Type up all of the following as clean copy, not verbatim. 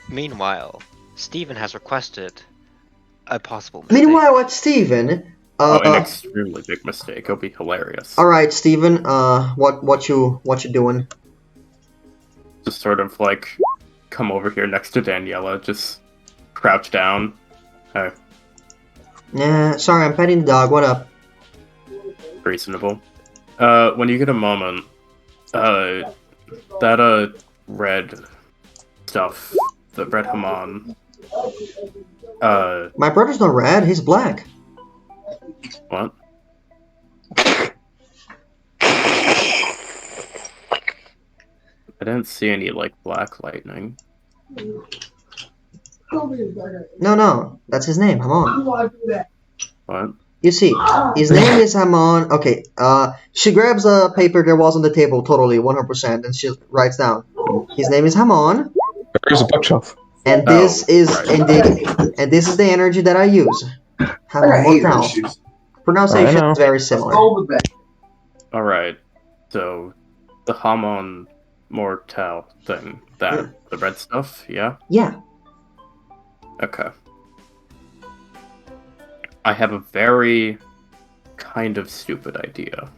Meanwhile, Stephen has requested a possible mistake. Meanwhile, at Steven, an extremely big mistake. It'll be hilarious. Alright, Steven, what you doing? Just sort of like come over here next to Daniela, just crouch down. Hey. Yeah, sorry, I'm petting the dog, what up? Reasonable. When you get a moment, that red stuff, the red Haman. My brother's not red, he's black. What? I didn't see any like black lightning. No, that's his name, Haman. What? You see, his name is Haman. Okay, she grabs a paper that was on the table, totally, 100%, and she writes down. His name is Haman. There's a bookshelf. And this is and this is the energy that I use. Haman Mortal. Pronunciation is very similar. Alright, so the Haman Mortal thing, the red stuff, yeah? Yeah. Okay. I have a very kind of stupid idea.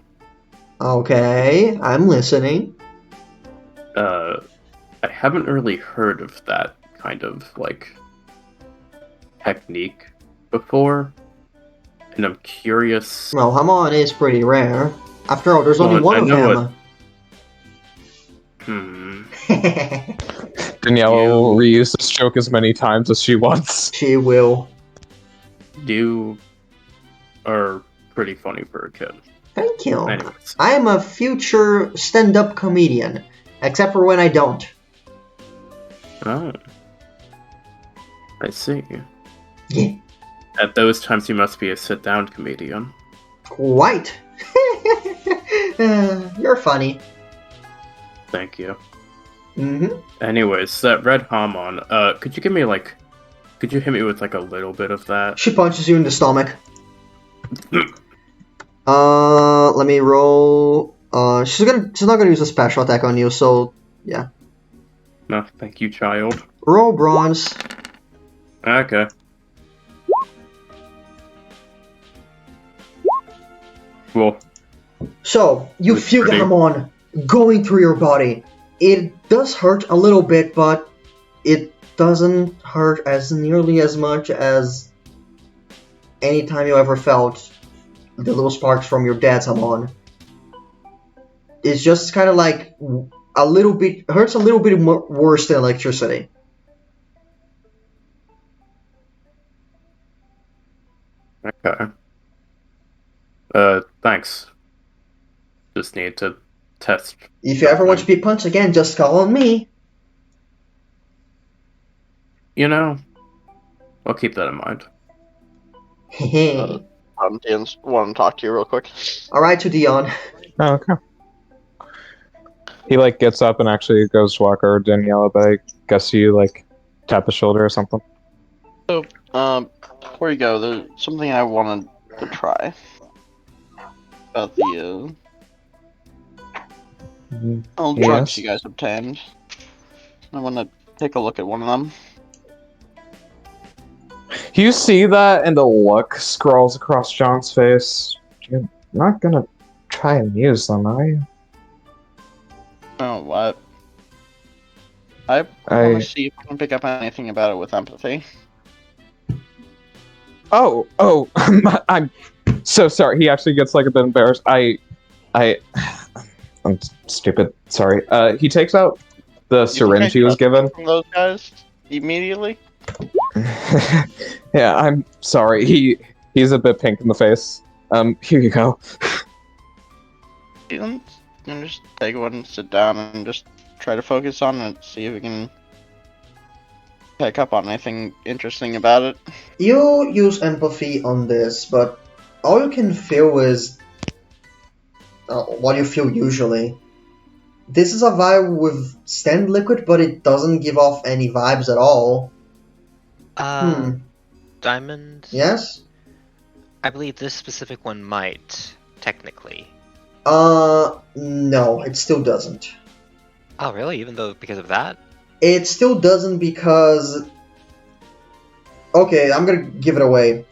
Okay, I'm listening. I haven't really heard of that kind of, like, technique before, and I'm curious... Well, Haman is pretty rare. After all, there's only one of him. Daniela will reuse this joke as many times as she wants. She will. You are pretty funny for a kid. Thank you. Anyways. I am a future stand-up comedian, except for when I don't. Oh. I see. Yeah. At those times you must be a sit-down comedian. Quite. You're funny. Thank you. Mm-hmm. Anyways, that red Haman, could you give me like... Could you hit me with like a little bit of that? She punches you in the stomach. Let me roll. She's not gonna use a special attack on you, so yeah. No, thank you, child. Roll bronze. Okay. Cool. So you That's feel the pretty. Haman going through your body. It does hurt a little bit, but it doesn't hurt as nearly as much as any time you ever felt the little sparks from your dad's Haman. It's just kind of like a little bit, hurts a little bit worse than electricity. Okay. Thanks. Just need to test. If you ever want to be punched again, just call on me. You know, I'll keep that in mind. Hehe. Dion want to talk to you real quick. Alright, to Dion. Oh, okay. He like gets up and actually goes to walk over to Daniela, but I guess you like tap his shoulder or something. So, before you go, there's something I wanted to try about the old drugs you guys obtained. I want to take a look at one of them. You see that, and the look scrolls across John's face. You're not gonna try and use them, are you? Oh, what? I want to see if I can pick up anything about it with empathy. Oh, I'm so sorry. He actually gets like a bit embarrassed. I'm stupid. Sorry. He takes out the syringe he was given. From those guys immediately. Yeah, I'm sorry. He's a bit pink in the face. Here you go. You can just take one, sit down, and just try to focus on it. See if we can pick up on anything interesting about it. You use empathy on this, but all you can feel is what you feel usually. This is a vibe with stand liquid, but it doesn't give off any vibes at all. Diamond? Yes? I believe this specific one might, technically. No, it still doesn't. Oh, really? Even though because of that? It still doesn't because... Okay, I'm gonna give it away.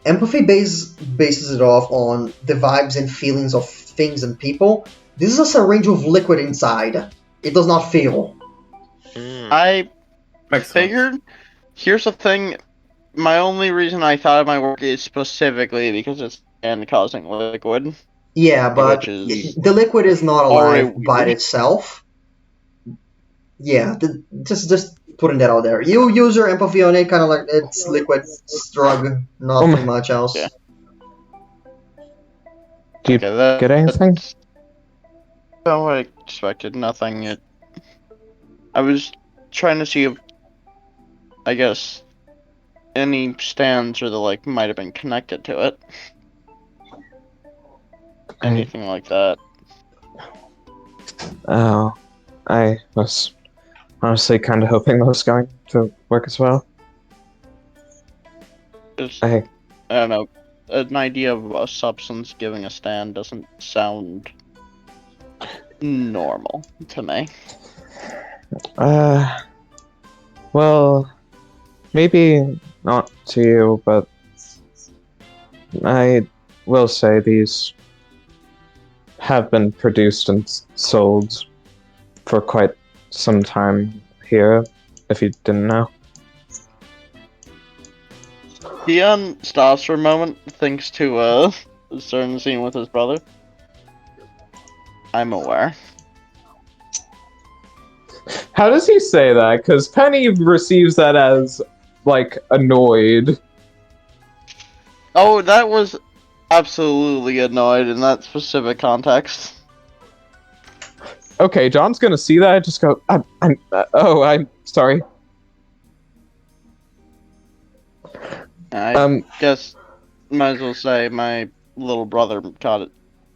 Empathy bases it off on the vibes and feelings of things and people. This is a syringe with liquid inside. It does not feel. I Makes sense. figured. Here's the thing. My only reason I thought it might work is specifically because it's sand causing liquid, Yeah, but which is the liquid is not already alive by weird. itself. Yeah, just putting that out there. You use your empathy on it, kind of like it's liquid drug, not too much else. Yeah. Do you Okay, get anything? that's not what I expected. Nothing. I was trying to see if, I guess, any stands or the like might have been connected to it. Anything like that. Oh, I was honestly kind of hoping that was going to work as well. Just, I I don't know. An idea of a substance giving a stand doesn't sound normal to me. well, maybe not to you, but I will say these have been produced and sold for quite some time here, if you didn't know. Dion stops for a moment, thinks to a certain scene with his brother. I'm aware. How does he say that? Because Penny receives that as, like, annoyed. Oh, that was absolutely annoyed in that specific context. Okay, John's gonna see that and just go, I'm sorry. I guess might as well say my little brother got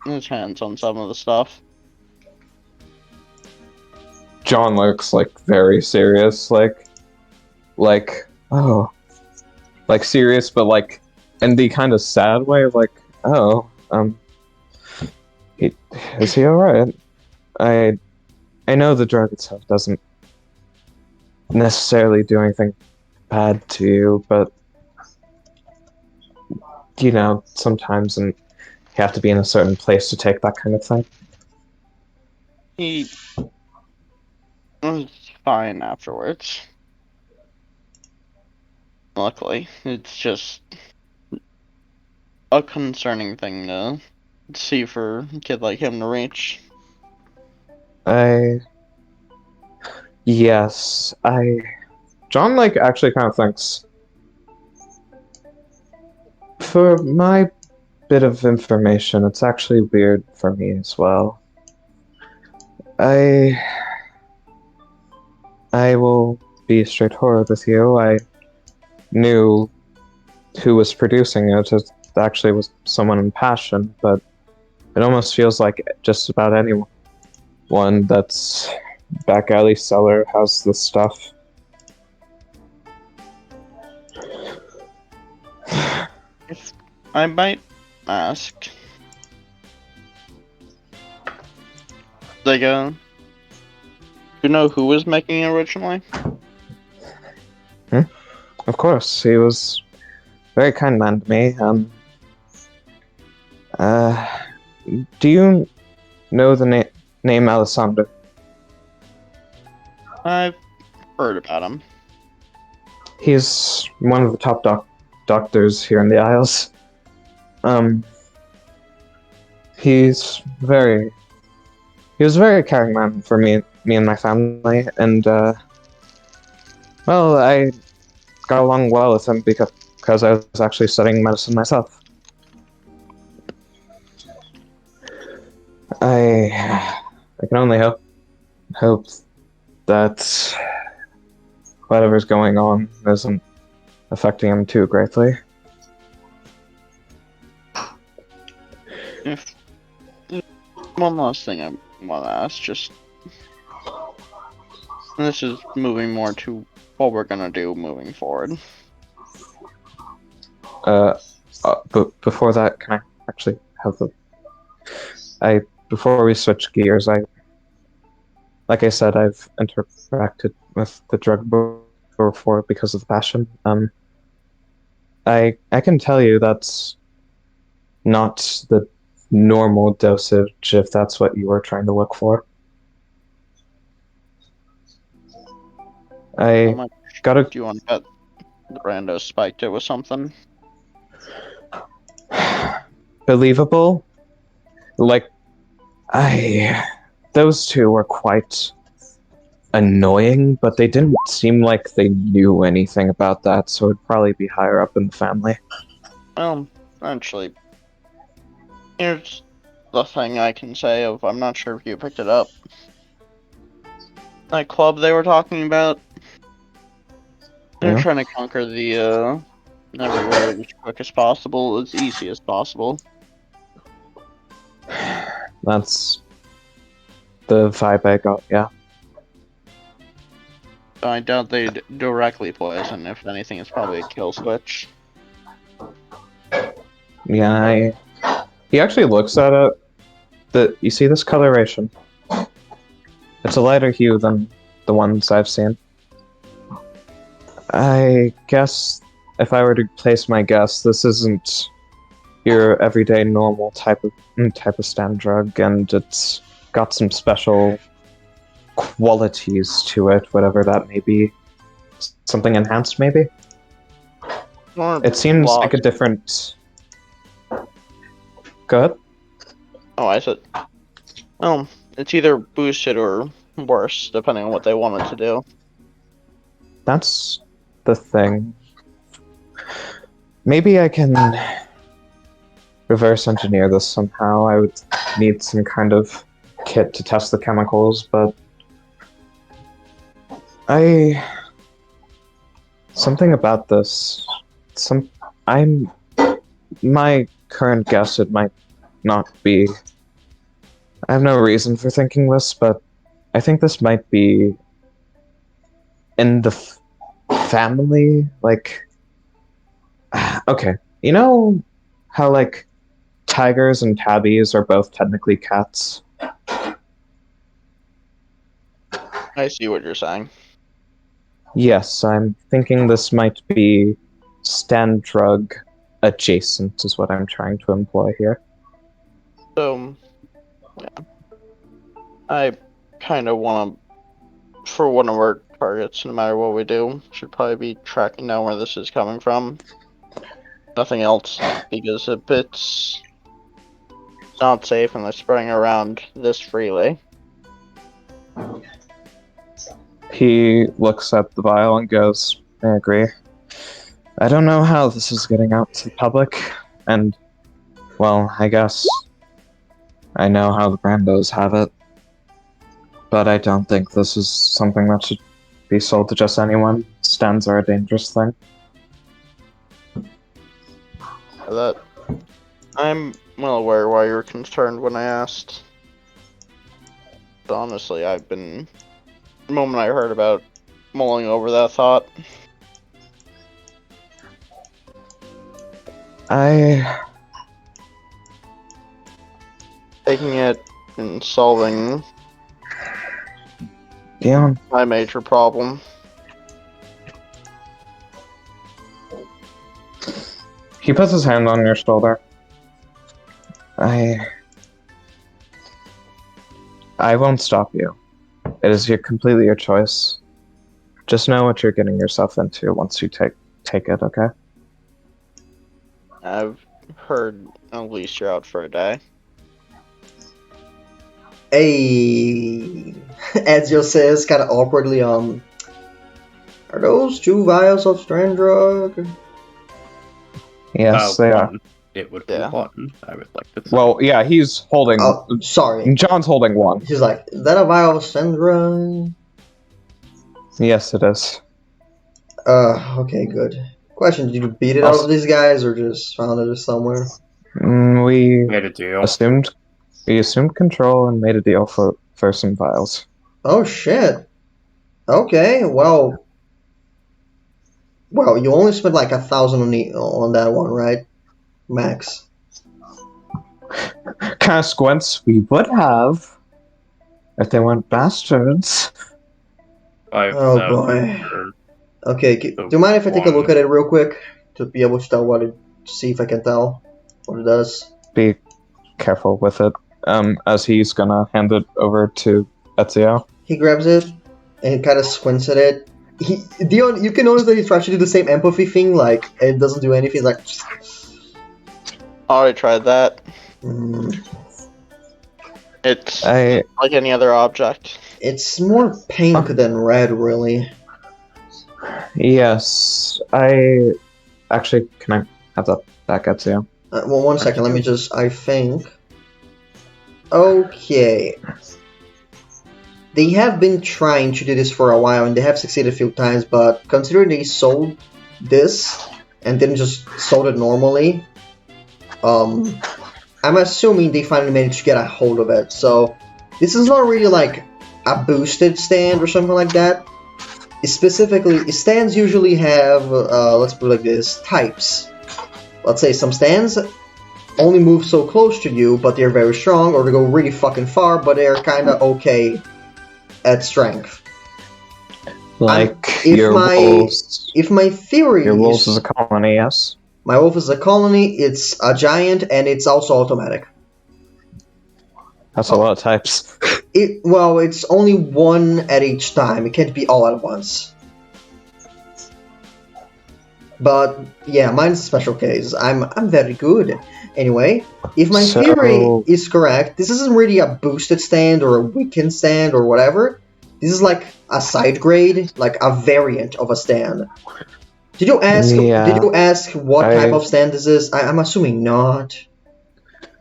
his hands on some of the stuff. John looks, like, very serious, oh, like, serious, but, like, in the kind of sad way, like, oh, is he alright? I know the drug itself doesn't necessarily do anything bad to you, but you know, sometimes you have to be in a certain place to take that kind of thing. He was fine afterwards. Luckily, it's just a concerning thing to see for a kid like him to reach. Yes, John, like, actually kind of thinks, for my bit of information, it's actually weird for me as well. I will be straightforward with you. I knew who was producing it. It actually was someone in Passion, but it almost feels like just about anyone that's back alley cellar has this stuff. If I might ask, like, do you know who was making it originally? Of course, he was a very kind man to me. Do you know the name Alessandro? I've heard about him. He's one of the top doctors here in the Isles. He was a very caring man for me and my family, and well, I got along well with him because I was actually studying medicine myself. I can only hope that whatever's going on isn't affecting him too greatly. If one last thing I want to ask, just this is moving more to what we're gonna do moving forward. But before that, can I actually have before we switch gears, like I said, I've interacted with the drug before because of the passion. I can tell you that's not the normal dosage if that's what you were trying to look for. How I much got a do you want to bet the rando spiked it with something? believable. Like I those two were quite annoying, but they didn't seem like they knew anything about that, so it'd probably be higher up in the family. Well, actually, here's the thing I can say of I'm not sure if you picked it up. That club they were talking about, they're Yeah, trying to conquer the everywhere as quick as possible, as easy as possible. that's the vibe I got. Yeah, I doubt they'd directly poison. If anything, it's probably a kill switch. yeah. He actually looks at it. You see this coloration? It's a lighter hue than the ones I've seen. I guess if I were to place my guess, this isn't your everyday normal type of stand drug, and it's got some special qualities to it, whatever that may be. Something enhanced, maybe. Or It seems like a lost. different. Go ahead. Oh, I said. It's either boosted or worse, depending on what they want it to do. That's the thing. Maybe I can reverse engineer this somehow. I would need some kind of kit to test the chemicals, but I something about this. Some I'm my current guess. It might not be. I have no reason for thinking this, but I think this might be in the family. Like, okay, you know how like tigers and tabbies are both technically cats. I see what you're saying. Yes, I'm thinking this might be stand drug adjacent, is what I'm trying to employ here. So, yeah. I kind of want to, for one of our targets, no matter what we do, should probably be tracking down where this is coming from. Nothing else. Because if it's not safe and they're spreading around this freely, He looks at the vial and goes, I agree. I don't know how this is getting out to the public, and, well, I guess I know how the Brandos have it, but I don't think this is something that should be sold to just anyone. Stands are a dangerous thing. that I'm well aware why you're concerned when I asked. But honestly, I've been the moment I heard about mulling over that thought. I Taking it and solving Dion, my major problem. he puts his hand on your shoulder. I won't stop you. It is completely your choice. Just know what you're getting yourself into once you take it, okay? I've heard at least you're out for a day. Hey, Ezio says kind of awkwardly, are those 2 vials of strand drug? Yes, they are. One. It would be Yeah. one. I would like to say. Well, yeah, he's holding. Oh, sorry. John's holding one. He's like, is that a vial of strand drug? Yes, it is. Okay, good. Question, did you beat it out of these guys or just found it somewhere? We Made a deal. assumed control and made a deal for some vials. Oh shit. Okay, well, you only spent like 1,000 on that one, right? Max. Kind of squints. We would have. if they weren't bastards. Oh boy. Sure. Okay, do you mind if I take a look at it real quick to be able to tell what it, see if I can tell what it does? Be careful with it. As he's gonna hand it over to Ezio. He grabs it and he kind of squints at it. Dion, you can notice that he tries to do the same empathy thing, like it doesn't do anything. He's like, I already tried that. mm, It's I like any other object. it's more pink than red, really. yes. I actually can I have that back, Ezio? Well, one second. Let me just. I think. Okay. They have been trying to do this for a while, and they have succeeded a few times. But considering they sold this and didn't just sold it normally, I'm assuming they finally managed to get a hold of it. So this is not really like a boosted stand or something like that. Specifically, stands usually have, let's put it like this, types. Let's say some stands only move so close to you, but they're very strong, or they go really fucking far, but they're kinda okay at strength. Like if your my- wolves. If my theory Your wolves is... is a colony, yes? My wolf is a colony, it's a giant, and it's also automatic. That's a lot of types. Well, it's only one at each time. It can't be all at once. But yeah, mine's a special case. I'm very good. Anyway, if my So- theory is correct, this isn't really a boosted stand or a weakened stand or whatever. This is like a side grade, like a variant of a stand. Did you ask? Yeah. Did you ask what type of stand this is? I'm assuming not.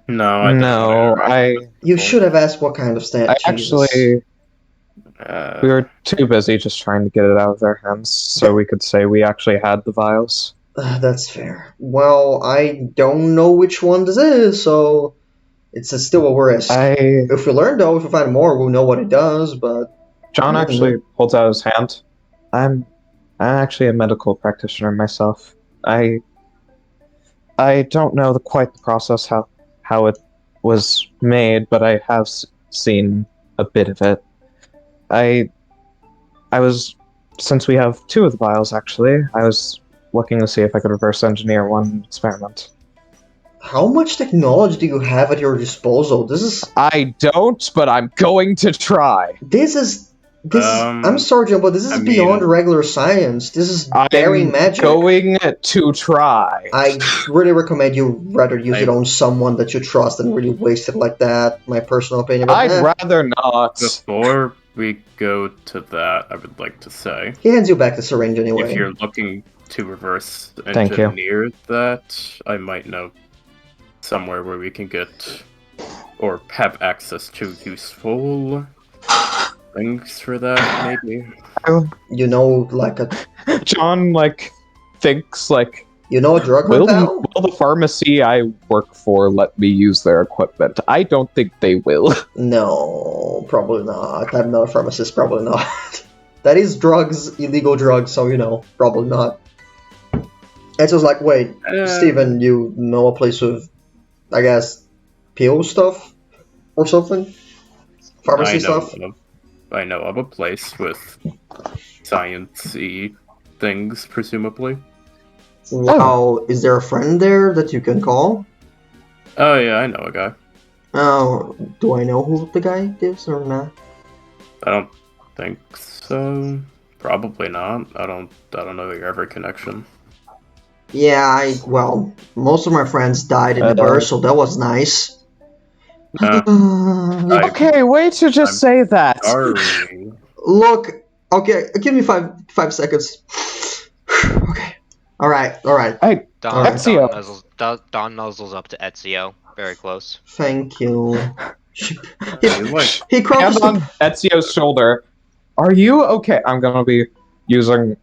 No, I No, You should have asked what kind of stand. I Jesus. actually we were too busy just trying to get it out of their hands so we could say we actually had the vials. That's fair. Well, I don't know which one this is, so it's still a risk. If we learn though, if we find more, we'll know what it does. But John actually holds out his hand. I'm actually a medical practitioner myself. I don't know quite the process how it was made, but I have seen a bit of it. I was, since we have two of the vials actually, I was looking to see if I could reverse engineer one experiment. how much technology do you have at your disposal? I don't, but I'm going to try. This is. I'm sorry, John, but this is beyond regular science. This is very magic. I'm going to try. I really recommend you rather use it on someone that you trust than really waste it like that. My personal opinion. But, I'd rather not. Before we go to that, I would like to say, he hands you back the syringe anyway. if you're looking to reverse Thank you. engineer that, I might know somewhere where we can get or have access to useful things for that, maybe. You know, like a John thinks a drug cartel. will the pharmacy I work for let me use their equipment? I don't think they will. No, probably not. I'm not a pharmacist. Probably not. That is drugs, illegal drugs. So probably not. And so it's like, wait, Steven, you know a place with, I guess, pill stuff or something? Pharmacy stuff? I know of a place with science-y things, presumably. Wow, is there a friend there that you can call? Oh yeah, I know a guy. Oh, do I know who the guy is or not? I don't think so. Probably not. I don't know your every connection. Yeah, most of my friends died in the burst, so that was nice. Okay, way to just say that. Sorry. Look, okay, give me five seconds. Okay. Alright. Ezio. Don nuzzles up to Ezio. Very close. Thank you. He Hand crouches on Ezio's shoulder. Are you okay? I'm gonna be using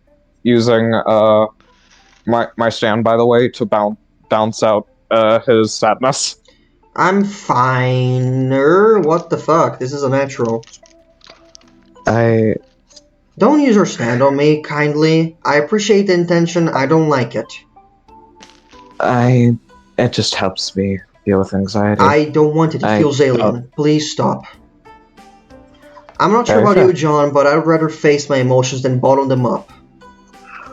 my stand, by the way, to bounce out his sadness. I'm finer. What the fuck? This is a natural. Don't use your stand on me, kindly. I appreciate the intention. I don't like it. It just helps me deal with anxiety. I don't want it. It feels alien. Please stop. I'm not sure Very about fair. you, John, but I'd rather face my emotions than bottle them up.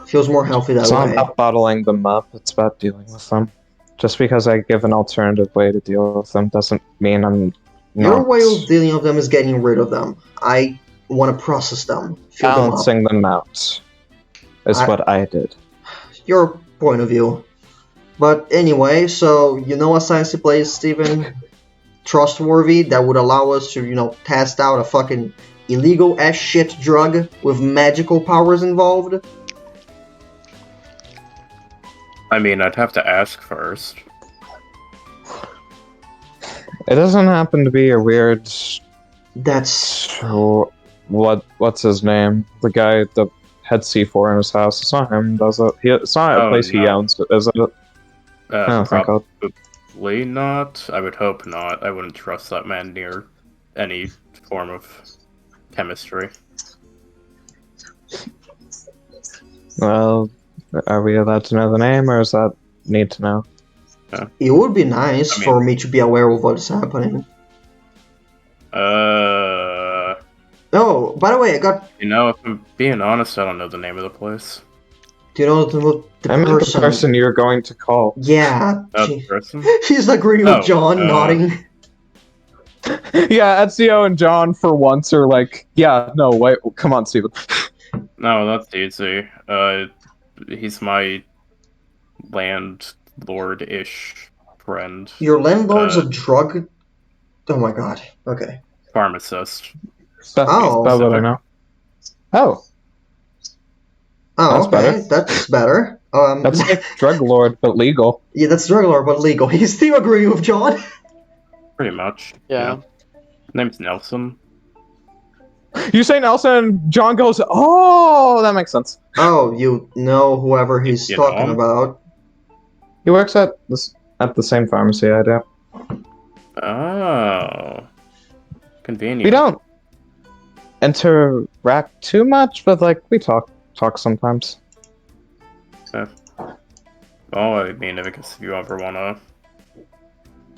Feels more healthy that It's not way. about bottling them up, it's about dealing with them. Just because I give an alternative way to deal with them doesn't mean I'm Your not way of dealing with them is getting rid of them. I want to process them, feel them up. balancing them out. Is what I did. Your point of view. But anyway, so you know a science place, Steven? Trustworthy that would allow us to, test out a fucking illegal ass shit drug with magical powers involved? I mean, I'd have to ask first. It doesn't happen to be a weird. That's. What's his name? The guy that had C4 in his house. It's not him, does it? It's not a Oh, place he no. owns, is it? Oh, thank God. Probably not. I would hope not. I wouldn't trust that man near any form of chemistry. Well, are we allowed to know the name, or is that need to know? It would be nice for me to be aware of what's happening. Oh, by the way, I got. If I'm being honest, I don't know the name of the place. Do you know the I meant person? the person you're going to call. Yeah. The person? She's agreeing with John, nodding. Yeah, Ezio and John for once are like, yeah, no, wait, come on, Steven. No, that's easy. He's my landlord-ish friend. Your landlord's a drug. Oh my god. Okay. Pharmacist. That's Oh. what I know. Oh. Oh, That's okay. better. That's better. That's like drug lord, but legal. Yeah, that's drug lord, but legal. He's still agreeing with John. Pretty much. Yeah. Name's Nelson. You say Nelson, and John goes, oh, that makes sense. Oh, you know whoever he's You know talking him? about. He works at the same pharmacy I do. Oh. Convenient. We don't interact too much, but like we talk sometimes. Oh, I mean, if you ever wanna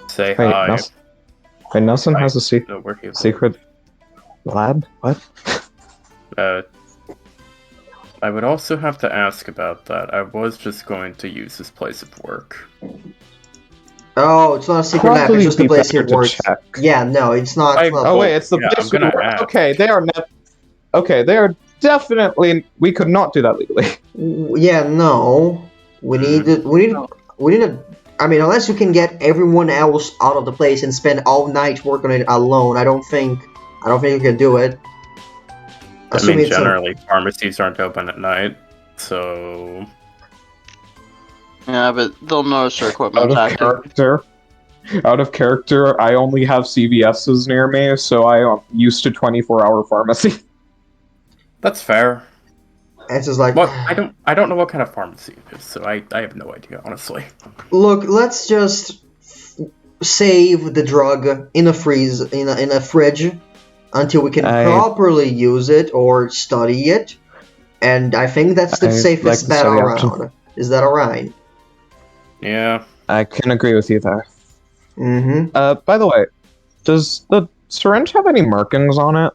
say Wait, hi. Nelson has a know where he lives. secret lab? What? I would also have to ask about that. I was just going to use this place of work. Oh, it's not a secret map, it's just the place he works. Yeah, no, it's not. Oh wait, it's the place we work. ask. Okay, they are they are definitely. We could not do that legally. Yeah, no. We need to. I mean, unless you can get everyone else out of the place and spend all night working on it alone, I don't think you can do it. I mean, generally, pharmacies aren't open at night, so... Yeah, but they'll notice their equipment's active. Out of character, I only have CVS's near me, so I am used to 24-hour pharmacy. That's fair. It's just like... What? I don't know what kind of pharmacy it is, so I have no idea, honestly. Look, let's just save the drug in a fridge until we can properly use it or study it, and I think that's the safest bet around. Is that alright? Yeah. I can agree with you there. Mm-hmm. By the way, does the syringe have any markings on it?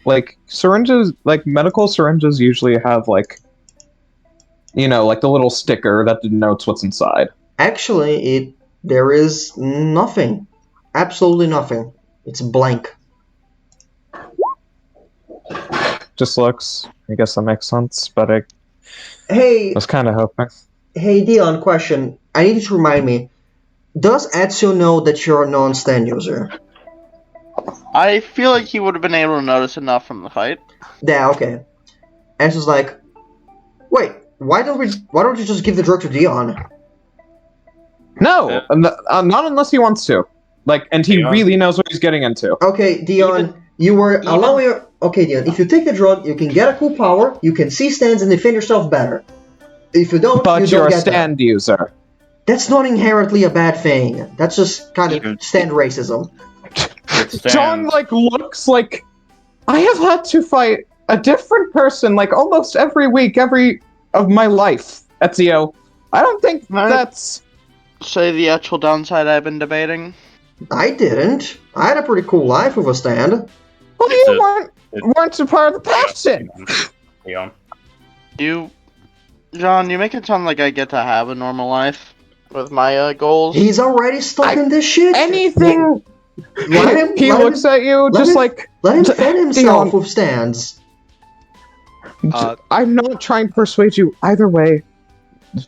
Like, syringes, like, medical syringes usually have, like, like the little sticker that denotes what's inside. Actually, there is nothing. Absolutely nothing. It's blank. Just looks. I guess that makes sense, but I was kind of hoping. Hey, Dion, question. I need you to remind me. Does Ezio know that you're a non-stand user? I feel like he would have been able to notice enough from the fight. Yeah, okay. Ezio's like, wait, why don't you just give the drug to Dion? No, not unless he wants to. Like, and he really knows what he's getting into. Okay, Dion, you were allowing... Okay, Dion, if you take the drug, you can get a cool power, you can see stands and defend yourself better. If you don't, but you you're don't get a stand user. That's not inherently a bad thing. That's just kind of stand racism. John, like, looks like... I have had to fight a different person, like, almost every week, of my life, Ezio. I don't think that's... Say the actual downside I've been debating. I didn't. I had a pretty cool life with a stand. Well, you weren't weren't a part of the passion. Yeah. John, you make it sound like I get to have a normal life with my goals. He's already stuck in this shit. Anything. Let him. He let looks him, at you let just him- like. Let him fend himself Dion, with stands. I'm not trying to persuade you either way.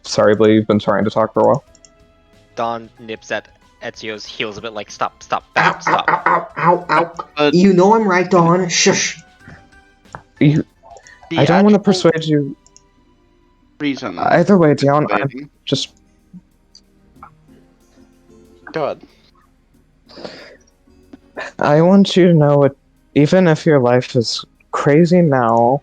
Sorry, Blee, you've been trying to talk for a while. Don nips at Ezio's heels a bit like, stop, Ow, bad, ow, stop. ow, ow, ow, ow. But You know I'm right, Dawn. Shush. I the don't want to actual persuade you reason. either way, Dion. I'm just. Go ahead. I want you to know it. Even if your life is crazy now,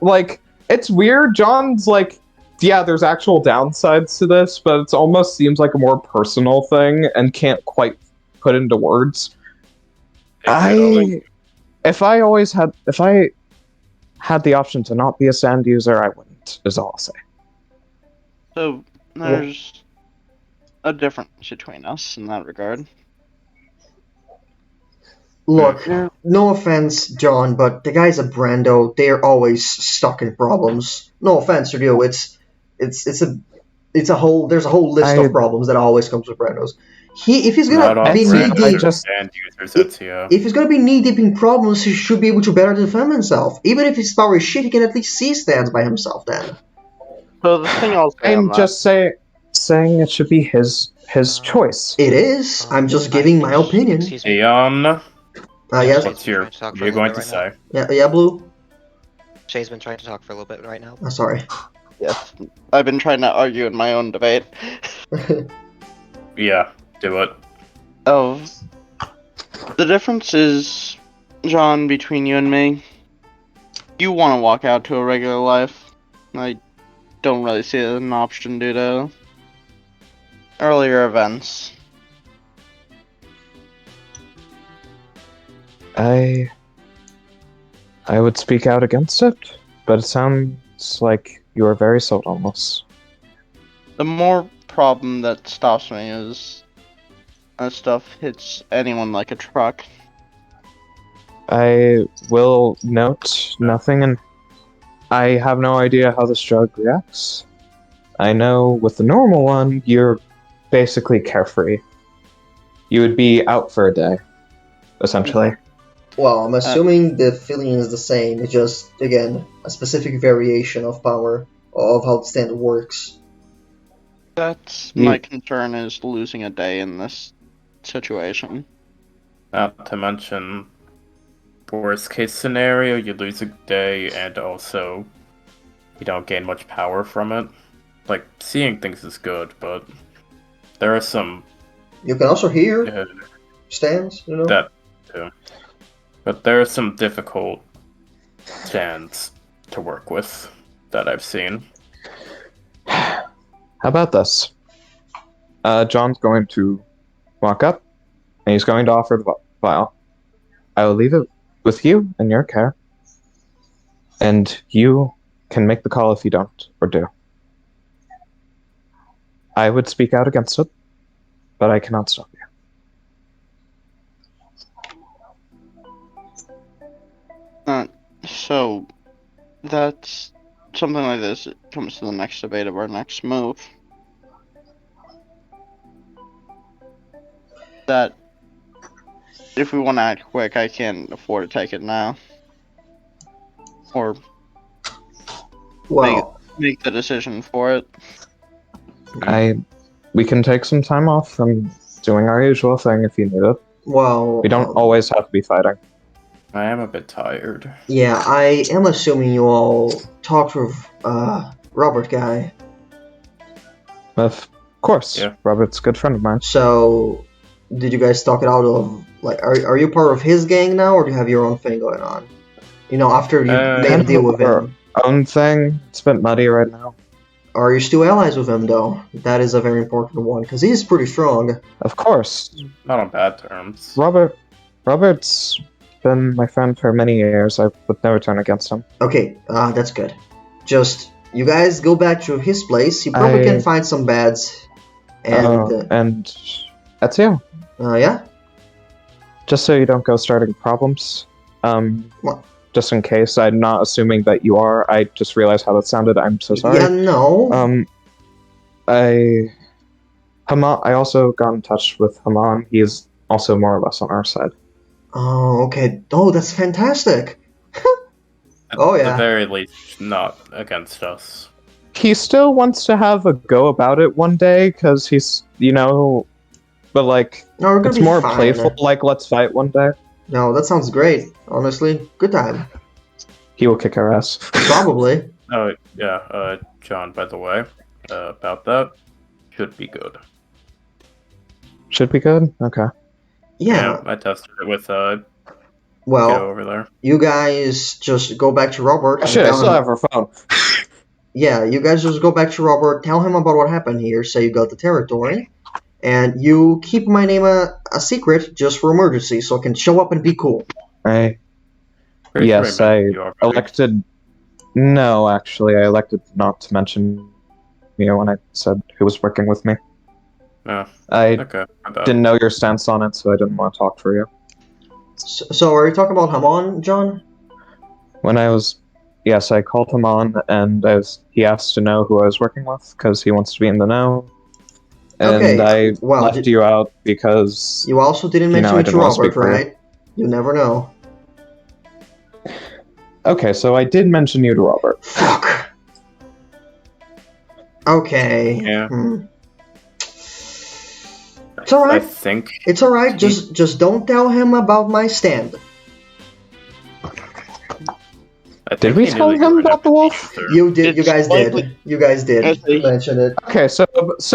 like, it's weird. John's like, yeah, there's actual downsides to this, but it almost seems like a more personal thing and can't quite put into words. If I had the option to not be a sand user, I wouldn't, is all I'll say. So there's a difference between us in that regard. Look, no offense, John, but the guys at Brando, they're always stuck in problems. No offense to you, there's a whole list of problems that always comes with Brandos. If he's Not gonna all be Brandos knee deep, are sand users, Ezio. if he's gonna be knee deep in problems, he should be able to better defend himself. Even if his power is shit, he can at least see stands by himself. Then. So the thing I'll say on I'm that, just saying it should be his choice. It is. I'm just giving my opinion. Excuse me. Aeon, Yes. what's Trying to talk for a you're little going bit to right say? Yeah, Blue. Shay's been trying to talk for a little bit right now. Sorry. yes, I've been trying to argue in my own debate. Yeah, do it. Oh, the difference is, John, between you and me. You want to walk out to a regular life. I don't really see it as an option due to earlier events. I would speak out against it, but it sounds like you are very sold on this. The more problem that stops me is that stuff hits anyone like a truck. I will note nothing, and I have no idea how this drug reacts. I know with the normal one, you're basically carefree. You would be out for a day, essentially. Well, I'm assuming the feeling is the same. It's just, again, a specific variation of power of how the stand works. That's my concern, is losing a day in this situation. Not to mention, worst case scenario, you lose a day and also you don't gain much power from it. Like, seeing things is good, but there are some You can also hear stands, you know? that too. But there are some difficult stands to work with that I've seen. How about this? John's going to walk up, and he's going to offer the vial. I will leave it with you in your care, and you can make the call if you don't or do. I would speak out against it, but I cannot stop you. So, that's something like this. It comes to the next debate of our next move. That if we want to act quick, I can't afford to take it now. Or Well, make the decision for it. We can take some time off from doing our usual thing if you need it. well... We don't always have to be fighting. I am a bit tired. Yeah, I am assuming you all talked with, Robert guy. Of course. Yeah. Robert's a good friend of mine. So, did you guys talk it out of, like, are you part of his gang now, or do you have your own thing going on? You know, after you made a deal with him. Own thing. It's a bit muddy right now. Are you still allies with him, though? That is a very important one, because he's pretty strong. Of course. Not on bad terms. Robert's been my friend for many years. I would never turn against him. Okay, that's good. Just, you guys go back to his place, you probably can find some beds, and... That's you. Yeah? Just so you don't go starting problems. What? Just in case, I'm not assuming that you are. I just realized how that sounded. I'm so sorry. Yeah, no. I also got in touch with Haman. He's also more or less on our side. Oh, okay. Oh, that's fantastic. At Oh, the yeah. very least, not against us. He still wants to have a go about it one day, because he's, but like, No, we're gonna it's be more fine. playful, like, let's fight one day. No, that sounds great. Honestly, good time. He will kick our ass. Probably. Oh, yeah, John, by the way, about that, should be good. Should be good? Okay. Yeah. I tested it with, kiddo Well, over there. you guys just go back to Robert and Shit, I tell still him. have her phone. Yeah, you guys just go back to Robert, tell him about what happened here, say you got the territory, and you keep my name a secret just for emergency, so I can show up and be cool. Right. Pretty Yes, sure I I mentioned you already. elected. No, actually, I elected not to mention when I said who was working with me. Oh, I okay. My bad. didn't know your stance on it, so I didn't want to talk for you. So are you talking about Hamon, John? Yes, I called him on, and he asked to know who I was working with because he wants to be in the know. And Okay, I well, left you out because you also didn't mention I it to didn't want to Robert, speak for you. right? You never know. Okay, so I did mention you to Robert. Fuck. Okay. Yeah. It's alright. I think. It's alright. Just don't tell him about my stand. Did we tell him about the wolf? You did. You It's guys likely- did. You guys did Okay. mention it. Okay, so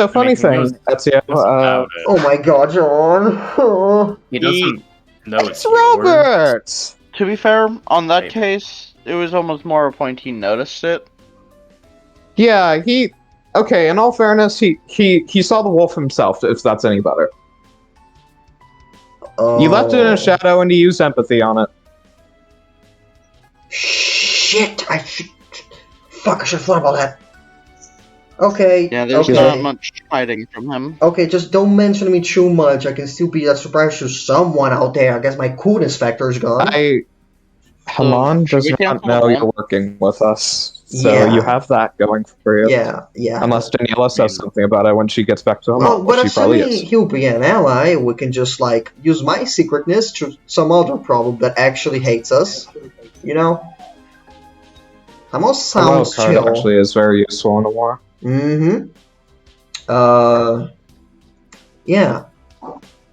funny he knows- thing, Ezio. about it. Oh my God, John. He doesn't know It's it's yours. Robert. To be fair, on that Maybe. case, it was almost more a point he noticed it. Yeah, Okay, in all fairness, he saw the wolf himself. If that's any better, he left it in a shadow and he used empathy on it. Shit! Fuck! I should have thought about that. Okay. Yeah, there's okay. not much hiding from him. Okay, just don't mention me too much. I can still be a surprise to someone out there. I guess my coolness factor is gone. Haman should does we not cancel know it? you're working with us, so Yeah. you have that going for you. Yeah. Unless Daniela says something about it when she gets back to Haman, Well, but which she probably assuming is. he'll be an ally, we can just use my secretness to some other problem that actually hates us. You know. Haman The sounds card chill. actually is very useful in a war. Mm-hmm. Yeah.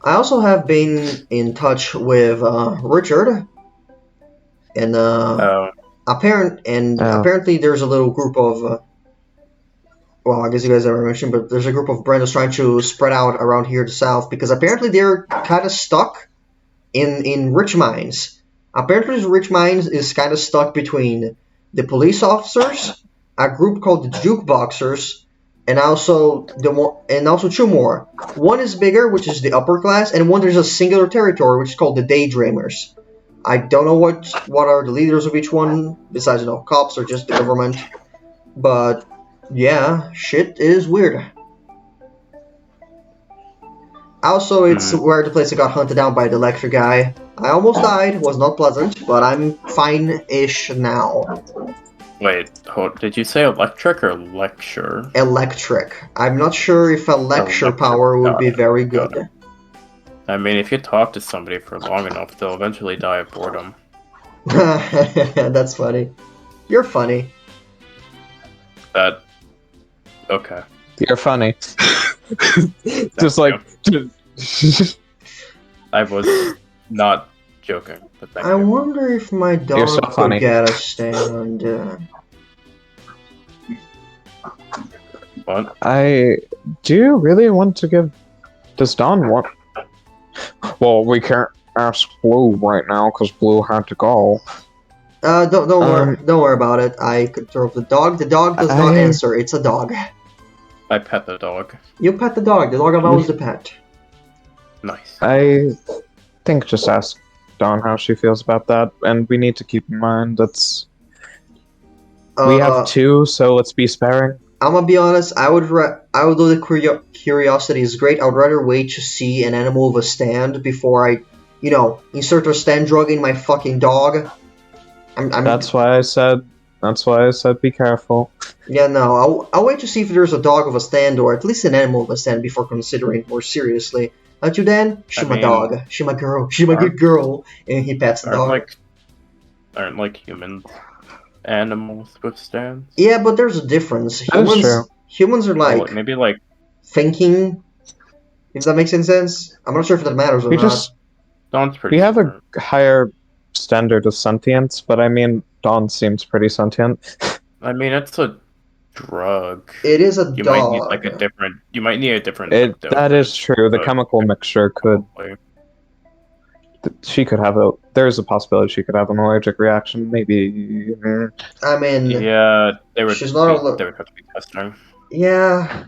I also have been in touch with Richard, and apparently there's a little group of well, I guess you guys never mentioned, but there's a group of Brandos trying to spread out around here to south because apparently they're kind of stuck in rich mines. Apparently, rich mines is kind of stuck between the police officers, a group called the Jukeboxers, and also two more. One is bigger, which is the upper class, and one there's a singular territory, which is called the Daydreamers. I don't know what are the leaders of each one, besides cops or just the government. But yeah, shit is weird. Also, it's where the place that got hunted down by the lecture guy. I almost died, was not pleasant, but I'm fine-ish now. Wait, did you say electric or lecture? Electric. I'm not sure if a lecture Electric. power would be very Got good. I mean, if you talk to somebody for long enough, they'll eventually die of boredom. That's funny. You're funny. Okay. You're funny. Just like. I was not joking, but thank I you. wonder if my You're so dog funny. could get a stand. What? Do you really want to give... Does Don want... Well, we can't ask Blue right now, because Blue had to go. Don't worry about it. I could throw the dog. The dog does not answer. It's a dog. I pet the dog. You pet the dog. The dog allows the pet. Nice. I think just ask Dawn how she feels about that, and we need to keep in mind that's... we have two, so let's be sparing. I'm gonna be honest. Although the curiosity is great, I would rather wait to see an animal with a stand before I, insert a stand drug in my fucking dog. That's why I said. That's why I said be careful. Yeah, no. I'll wait to see if there's a dog with a stand or at least an animal with a stand before considering more seriously. Not you, Dan? She my dog. She my girl. She my good girl. And he pets the dog. Aren't like human animals with stands? Yeah, but there's a difference. That is true. Humans are like Maybe like thinking. If that makes any sense, I'm not sure if that matters or not. Dawn's pretty. We have a higher standard of sentience, but I mean, Dawn seems pretty sentient. I mean, it's a drug. It is a You dog. might need like a different. You might need a different. That is true. The chemical mixture could. She could have a. There's a possibility she could have an allergic reaction. Maybe. I mean. Yeah, they would. She's not. They would have to be testing. Yeah.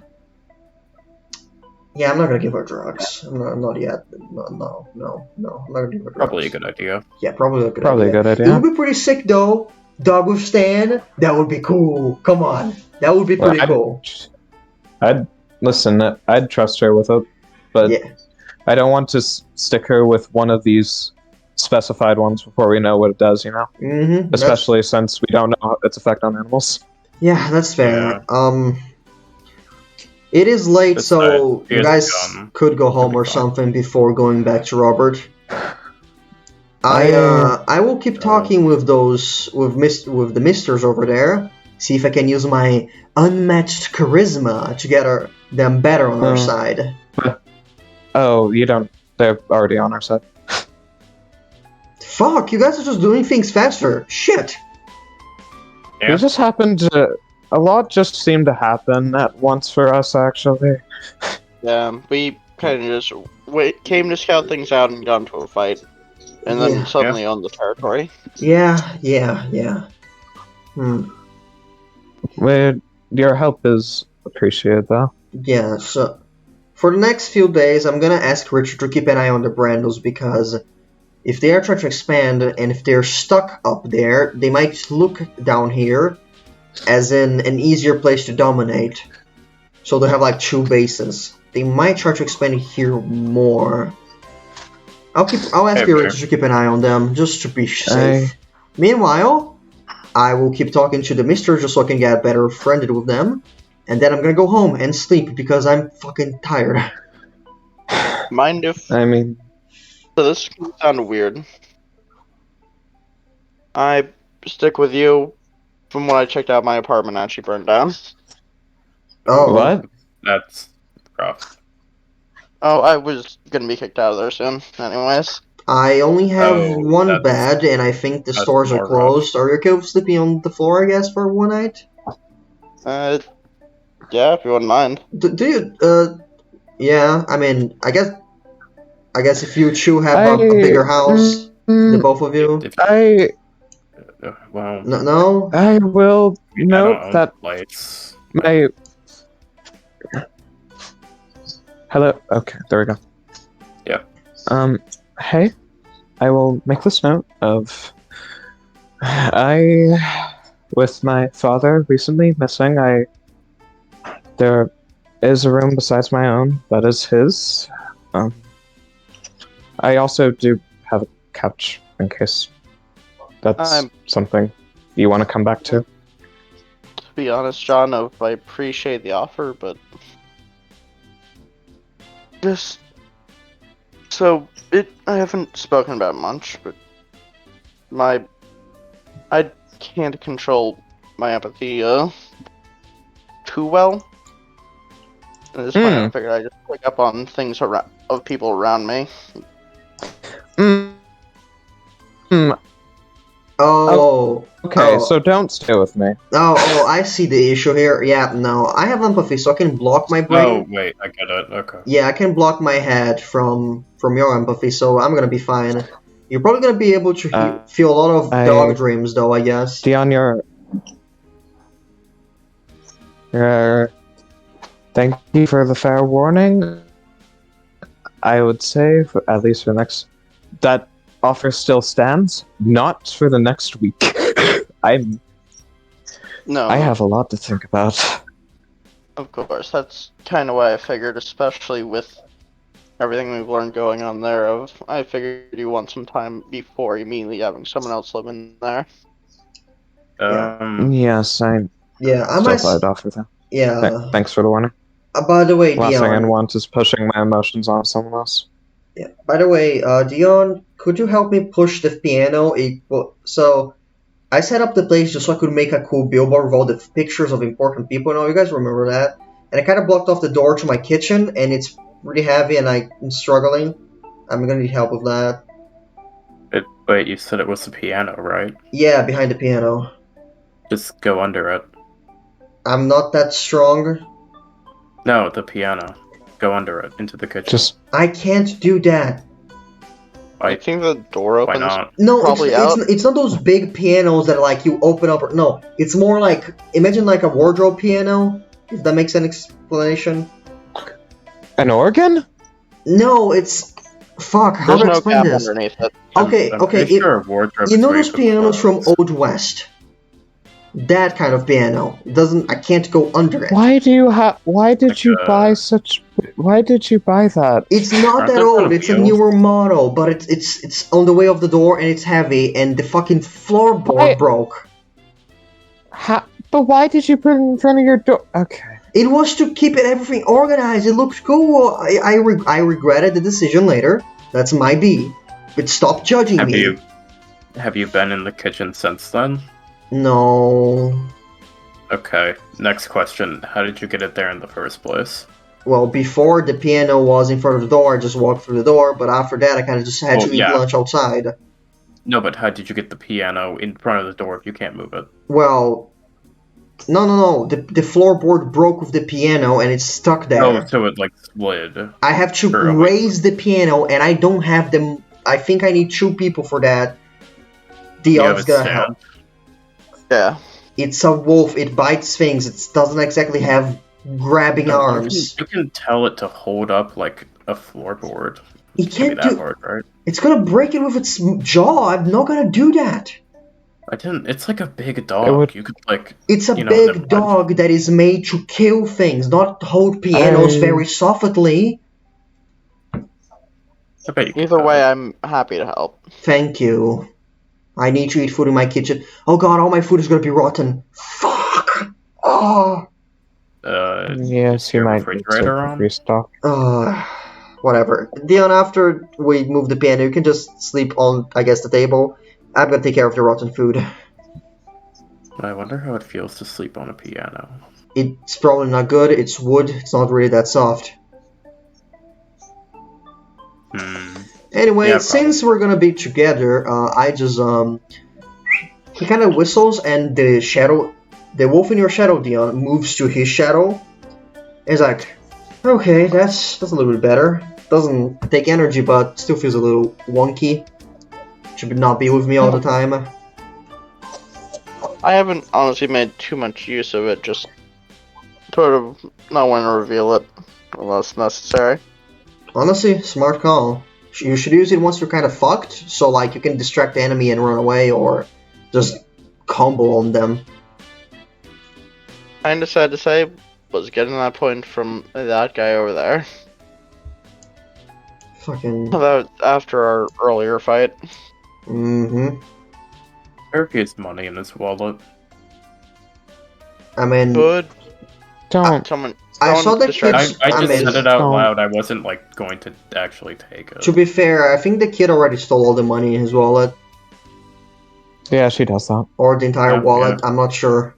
Yeah, I'm not gonna give her drugs. I'm not yet. No. I'm not gonna give her drugs. Probably a good idea. Yeah, probably a good idea. Probably a good idea. It would be pretty sick though. Dog with stand. That would be cool. Come on. That would be pretty cool. I'd listen. I'd trust her with it, but yeah. I don't want to stick her with one of these specified ones before we know what it does. Mm-hmm. Especially since we don't know its effect on animals. Yeah, that's fair. Yeah. It is late, so you guys could go home or something before going back to Robert. I will keep talking with the misters over there. See if I can use my unmatched charisma to get them better on our side. Oh, you don't. They're already on our side. Fuck! You guys are just doing things faster. Shit. Yeah. It just happened to. A lot just seemed to happen at once for us, actually. Yeah, we kind of just came to scout things out and got into a fight. And then suddenly owned the territory. Yeah. Well, your help is appreciated, though. Yeah, so for the next few days, I'm gonna ask Richard to keep an eye on the Brandos because if they are trying to expand and if they're stuck up there, they might look down here as in an easier place to dominate. So they have like 2 bases. They might try to expand here more. I'll ask Richard to keep an eye on them just to be safe. Meanwhile, I will keep talking to the Mister just so I can get better friended with them. And then I'm gonna go home and sleep because I'm fucking tired. Mind if... I mean... So this sound weird. I stick with you. From what I checked out, my apartment actually burned down. Oh. What? That's rough. Oh, I was gonna be kicked out of there soon. Anyways. I only have one bed, and I think the stores are closed. Are you okay with sleeping on the floor, I guess, for one night? Yeah, if you wouldn't mind. Do you, yeah, I mean, I guess if you two have a bigger house, the both of you. Well, no. I will note that lights. my. Hello. Okay, there we go. Yeah. Hey, I will make this note of. With my father recently missing, there is a room besides my own that is his. I also do have a couch in case that's something you want to come back to. To be honest, John, I appreciate the offer, but just I haven't spoken about much, but I can't control my empathy too well. At this point, I figured I just pick up on things of people around me. Oh. Okay, so don't stay with me. Oh, I see the issue here. Yeah, no, I have empathy, so I can block my brain. Oh, wait, I get it. Okay. Yeah, I can block my head from your empathy, so I'm gonna be fine. You're probably gonna be able to feel a lot of dog dreams, though, I guess. Dion, thank you for the fair warning. I would say, at least for the next... That offer still stands, not for the next week. I have a lot to think about. Of course, that's kind of why I figured, especially with everything we've learned going on there. I figured you want some time before immediately having someone else live in there. Yeah. Yes, I Yeah, I still might. thought I'd offer that. Yeah. Thanks for the warning. By the way, Last thing I Dion. want is pushing my emotions on someone else. Yeah. By the way, Dion, could you help me push the piano? So I set up the place just so I could make a cool billboard with all the pictures of important people. Now you guys remember that? And I kind of blocked off the door to my kitchen, and it's really heavy, and I'm struggling. I'm gonna need help with that. Wait, you said it was the piano, right? Yeah, behind the piano. Just go under it. I'm not that strong. No, the piano. Go under it, into the kitchen. Just I can't do that. I think the door Why opens. not? No, Probably it's not those big pianos that like you open up. No, it's more like imagine like a wardrobe piano. If that makes an explanation. an organ? No, it's fuck. How There's do I no explain cap this? underneath it. Okay, I'm okay. pretty sure a wardrobe You is know where those put pianos from clothes. Old West? That kind of piano. It doesn't. I can't go under it. Why do you have? Why did Like you buy such? Why did you buy that? It's not Aren't that those on old. It's a wheels? newer model, but it's on the way of the door and it's heavy and the fucking floorboard Why- broke. But why did you put it in front of your door? Okay. It was to keep everything organized. It looked cool. I regretted the decision later. That's my B. But stop judging me. Have you been in the kitchen since then? No. Okay. Next question. How did you get it there in the first place? Well, before the piano was in front of the door, I just walked through the door. But after that, I kind of just had to eat lunch outside. No, but how did you get the piano in front of the door if you can't move it? Well, no. The floorboard broke with the piano and it's stuck there. Oh, so it like slid. I have to raise the piano, and I don't have them. I think I need 2 people for that. Dion's gonna help. Yeah. It's a wolf. It bites things. It doesn't exactly have grabbing arms. You can tell it to hold up like a floorboard. It It can't be can't that do. hard, right? It's gonna break it with its jaw. I'm not gonna do that. I didn't. It's like a big dog. You could like. It's a never big mind. dog that is made to kill things, not hold pianos very softly. I bet you could Either have way, it. I'm happy to help. Thank you. I need to eat food in my kitchen. Oh god, all my food is gonna be rotten. Fuck! Oh! Yes, you your might need refrigerator to on? restock. Whatever. Dion, after we move the piano, you can just sleep on, I guess, the table. I'm gonna take care of the rotten food. I wonder how it feels to sleep on a piano. It's probably not good. It's wood. It's not really that soft. Anyway, Yeah, since we're gonna be together, I just he kind of whistles, and the wolf in your shadow, Dion, moves to his shadow. It's like, okay, that's a little bit better. Doesn't take energy, but still feels a little wonky. Should not be with me all the time. I haven't honestly made too much use of it, just sort of not want to reveal it unless necessary. Honestly, smart call. You should use it once you're kind of fucked, so like you can distract the enemy and run away, or just combo on them. Kinda sad to say, was getting that point from that guy over there. Fucking. After our earlier fight. Mm-hmm. Eric has money in his wallet. I mean, Good. Don't. I saw the distract- kids. I just mean, said it out don't. loud. I wasn't like going to actually take it. to be fair, I think the kid already stole all the money in his wallet, Yeah, she does that. or the entire Yeah, wallet. yeah. I'm not sure.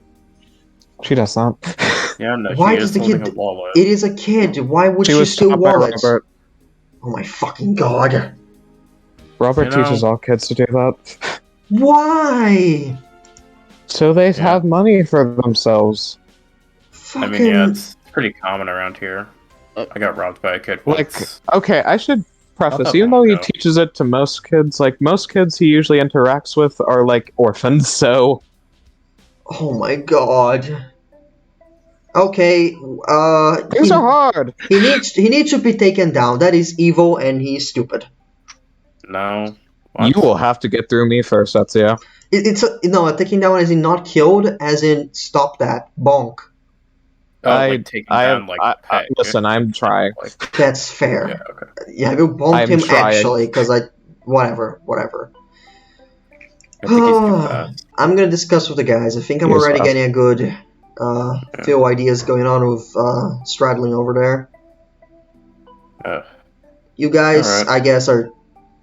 She does that. Yeah, no, Why she does is the holding kid? a wallet. It is a kid. Why would she was steal taught by wallets? Robert. Oh my fucking god! Robert You know- teaches all kids to do that. Why? So they Yeah. have money for themselves. I Fucking. mean, yeah, it's pretty common around here. I got robbed by a kid Like, once. okay, I should preface, Not that even long though he ago. teaches it to most kids, like, most kids he usually interacts with are, like, orphans, so... Oh my god. Okay, These are hard! he needs to be taken down. That is evil, and he's stupid. No. You What? will have to get through me first, Etsia. No, taking down as in not killed, as in stop that bonk. like taking down like a peg. listen, I'm trying. Like, That's fair. yeah, okay. Yeah, we bumped I'm him trying. actually, because whatever. I think he's too fast. I'm gonna discuss with the guys. I think I'm He is already fast. getting a good few ideas going on with straddling over there. You guys, Alright. I guess, are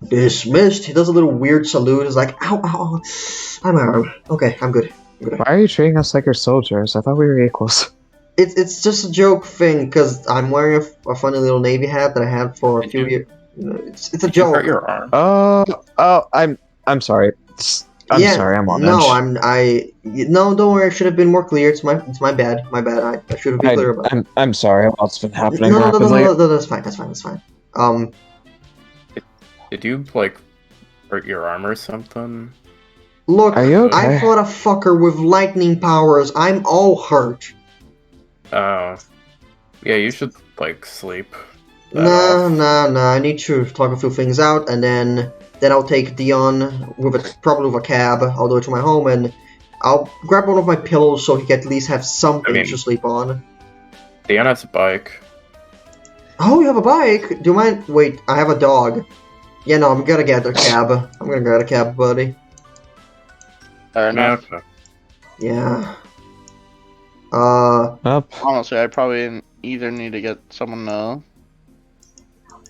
dismissed. He does a little weird salute. He's like, ow, ow, I'm armed. Okay, I'm good. Why are you treating us like your soldiers? I thought we were equals. It's just a joke thing, because I'm wearing a funny little navy hat that I had for a Did few you- years. It's a Did you hurt joke. your arm? I'm sorry. I'm sorry. I'm on edge. No, don't worry. I should have been more clear. It's my bad. My bad. I should have been clear about it. I'm sorry. What's been happening No, rapidly? that's fine. That's fine. Did you like hurt your arm or something? Look, Are you okay? I fought a fucker with lightning powers. I'm all hurt. Oh. Yeah, you should like sleep. that Nah. off. I need to talk a few things out, and then I'll take Dion probably with a cab. I'll do it to my home, and I'll grab one of my pillows so he can at least have something to sleep on. Dion has a bike. Oh, you have a bike? Do you mind? Wait, I have a dog. Yeah, no, I'm gonna get a cab. I'm gonna get a cab, buddy. Fair enough. Okay. Yeah. Up. Honestly, I probably either need to get someone to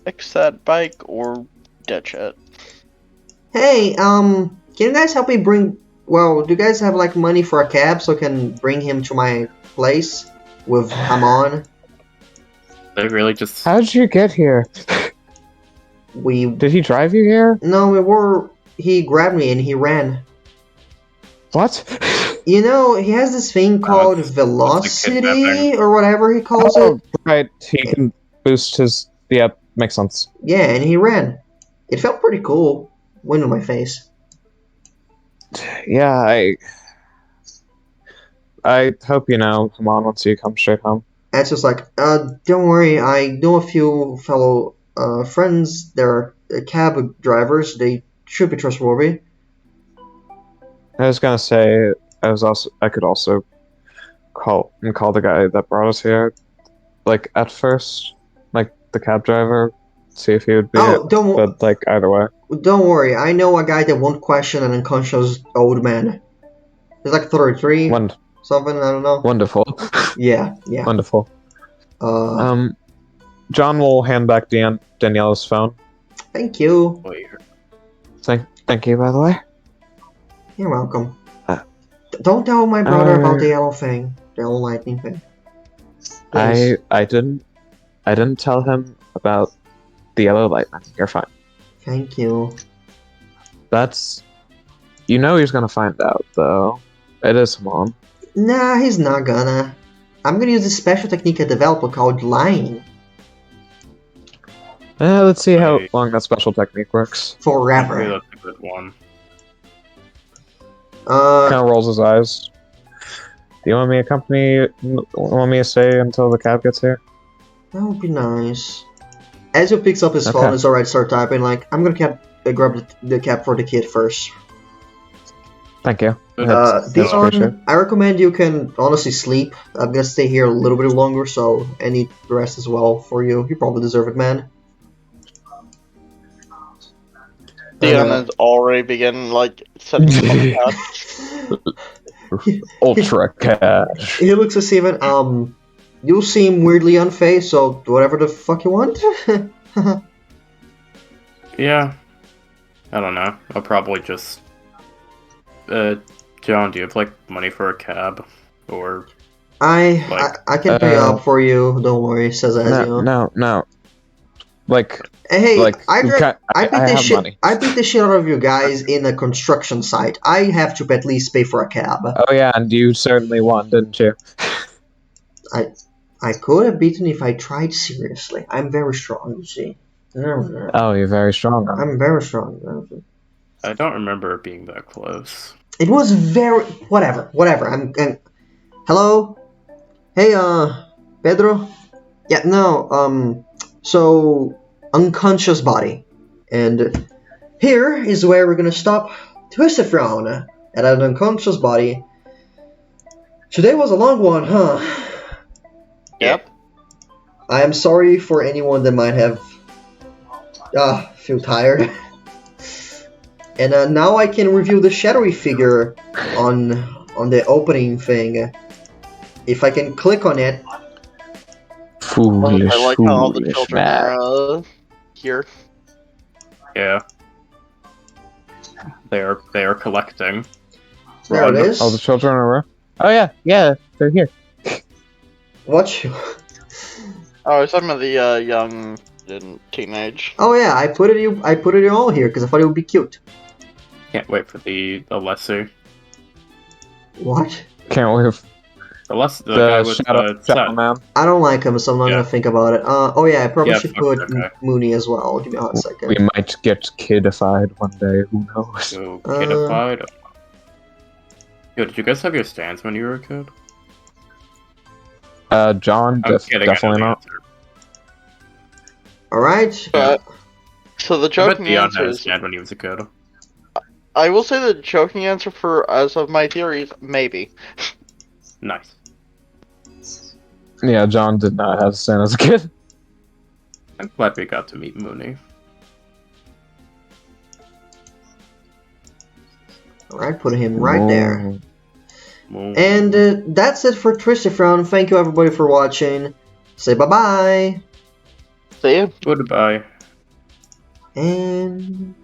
fix that bike or ditch it. Hey, can you guys help me bring... Well, do you guys have, like, money for a cab so I can bring him to my place with Hamon? They really just. How did you get here? Did he drive you here? No, he grabbed me and he ran. What? You know, he has this thing called that's a Velocity, kidnapping. or whatever he calls it. Right. He can boost his. Yeah, makes sense. Yeah, and he ran. It felt pretty cool. Wind in my face. Yeah, I hope you know. Come on, once you come straight home. And it's just like, don't worry, I know a few fellow friends. They're cab drivers. They should be trustworthy. I was gonna say I could also call the guy that brought us here. Like at first, like the cab driver, see if he would be. Oh, but like either way. Don't worry, I know a guy that won't question an unconscious old man. He's like 33, something, I don't know. Wonderful. Yeah. Wonderful. John will hand back Daniela's phone. Thank you. Wait, Thank you, by the way. You're welcome. Don't tell my brother about the yellow thing, the yellow lightning thing. Please. I didn't tell him about the yellow lightning. You're fine. Thank you. You know he's gonna find out, though. It is Mom. Nah, he's not gonna. I'm gonna use this special technique I developed called lying. Let's see how long that special technique works. Forever. that's a good one. Kind of rolls his eyes. Do you want me to stay until the cab gets here? That would be nice. As he picks up his phone, Okay. it's alright to start typing, like, I'm gonna grab the cap for the kid first. Thank you. That's appreciated. Dion, I recommend you can honestly sleep. I'm gonna stay here a little bit longer, so I need rest as well for you. You probably deserve it, man. Dion has already begun, like, setting up on the Ultra cash. He looks at Steven, you seem weirdly unfazed, so whatever the fuck you want. Yeah. I don't know. I'll probably just. John, do you have like money for a cab, or? I can pay up for you. Don't worry, says Azio. No. Like. Hey, like, I beat money. the shit out of you guys in a construction site. I have to at least pay for a cab. Oh yeah, and you certainly won, didn't you? I could have beaten if I tried seriously. I'm very strong, you see. Oh, you're very strong. I'm very strong. I don't remember it being that close. It was very... Whatever. Hello? Hey, Pedro? Yeah, no, so... Unconscious body. And here is where we're gonna stop Twisted Frown at an unconscious body. Today was a long one, huh? I am sorry for anyone that might have feel tired. And now I can review the shadowy figure on the opening thing. If I can click on it, Foolish, I like how all the foolish children man. are here. Yeah. They are collecting. there Run. it is. Oh, the children are. Oh yeah, they're here. Watch you. Oh, I was talking about the young and teenage. Oh yeah, I put it all here because I thought it would be cute. Can't wait for the lesser. What? Can't wait. The guy with Shadow set. Man. I don't like him, so I'm not Yeah. gonna think about it. Oh yeah, I probably Yeah, should fuck put that guy. Mooney as well. Give me a hot We second. might get kidified one day. Who knows? So kidified. Yo, did you guys have your stands when you were a kid? John, I'm kidding. I know definitely the not. answer. All right. So the I bet joking Dion answer had a is, stand when he was a kid. I will say the joking answer for as of my theories, maybe. Nice. Yeah, John did not have Santa as a kid. I'm glad we got to meet Mooney. All right, put him right there. Ooh. Moon. And that's it for Twisted Round. Thank you everybody for watching. Say bye bye. See you. Goodbye. And